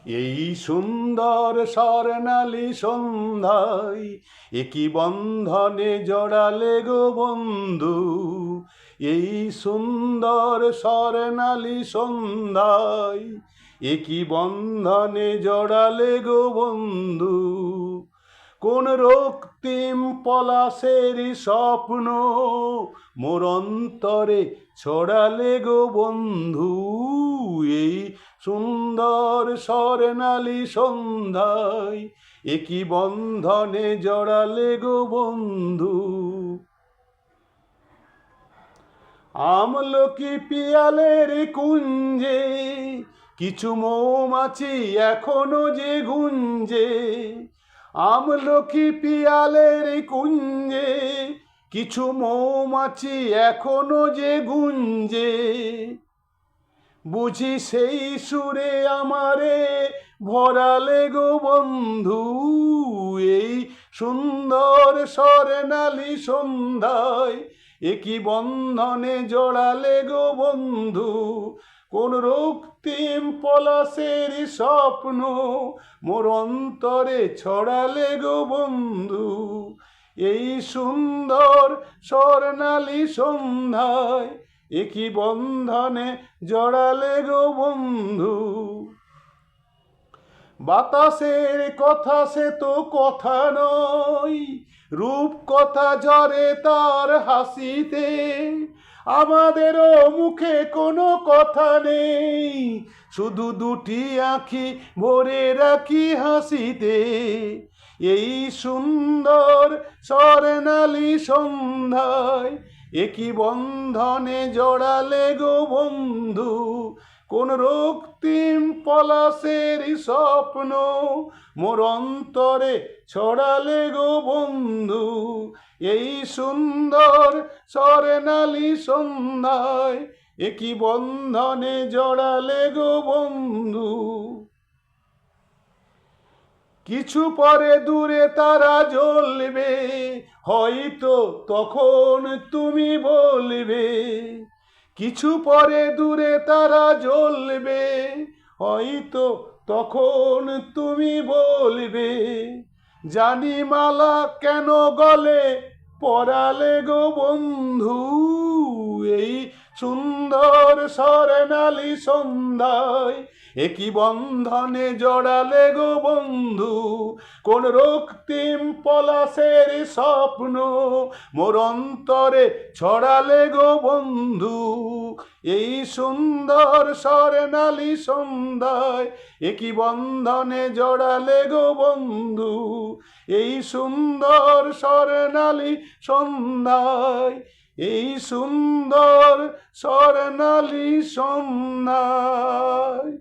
এই সুন্দর স্বর্ণালী সন্ধ্যায় একই বন্ধনে জড়ালে গো বন্ধু। এই সুন্দর স্বর্ণালী সন্ধ্যায় একই বন্ধনে জড়ালে গো বন্ধু। কোন রক্তিম পলাশের স্বপ্ন মোর অন্তরে ছড়ালে গো বন্ধু। এই সুন্দর স্বর্ণালী সন্ধ্যায় একই বন্ধনে জড়ালে গো বন্ধু। আমলকি পিয়ালের কুঞ্জে কিছু মৌমাছি এখনো যে গুঞ্জে। আমলকি পিয়ালের কুঞ্জে কিছু মৌমাছি এখনো যে গুঞ্জে। বুঝি সেই সুরে আমারে ভরালে গো বন্ধু। এই সুন্দর স্বর্ণালী সন্ধ্যায় একই বন্ধনে জড়ালে গো বন্ধু। কোন রক্তিম পলাশের স্বপ্ন মোর অন্তরে ছড়ালে গো বন্ধু। এই সুন্দর স্বর্ণালী সন্ধ্যায় একই বন্ধনে জড়ালে গো বন্ধু। বাতাসের কথা সে তো কথা নয়, রূপ কথা ঝরে তার হাসিতে। আমাদেরও মুখে কোনো কথা নেই, শুধু দুটি আঁখি ভরে রাখি হাসিতে। এই সুন্দর স্বর্ণালী সন্ধ্যায় একই বন্ধনে জড়ালে গো বন্ধু। কোন রক্তিম পলাশের স্বপ্ন মোর অন্তরে ছড়ালে গো বন্ধু। এই সুন্দর স্বর্ণালী সন্ধ্যায় একই বন্ধনে জড়ালে গো বন্ধু। কিছু পরে দূরে তারা জ্বলবে, হয়তো তখন তুমি বলবে। কিছু পরে দূরে তারা জ্বলবে, হয়তো তখন তুমি বলবে। জানি মালা কেন গলে পরালে গো বন্ধু। এই সুন্দর স্বর্ণালী সন্ধ্যায় একই বন্ধনে জড়ালে গো বন্ধু। কোন রক্তিম পলাশের স্বপ্ন মোর অন্তরে ছড়ালে গো বন্ধু। এই সুন্দর স্বর্ণালী সন্ধ্যায় একই বন্ধনে জড়ালে গো বন্ধু। এই সুন্দর স্বর্ণালী সন্ধ্যায়, এই সুন্দর স্বর্ণালী সন্ধ্যায়।